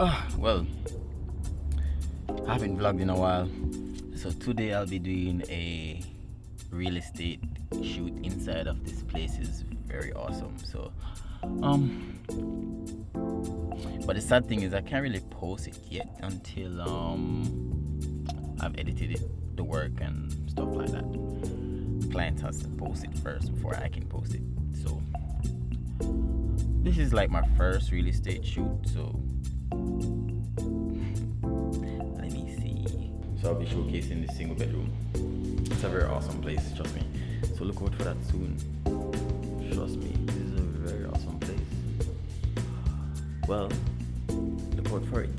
Well, I haven't vlogged in a while, so today I'll be doing a real estate shoot inside of this place. Is very awesome. Um, but the sad thing is I can't really post it yet until I've edited it, the work and stuff like that. Client has to post it first before I can post it. So this is like my first real estate shoot. So let me see. So I'll be showcasing this single bedroom. It's a very awesome place, trust me. So look out for that soon. Trust me, this is a very awesome place. Well, look out for it.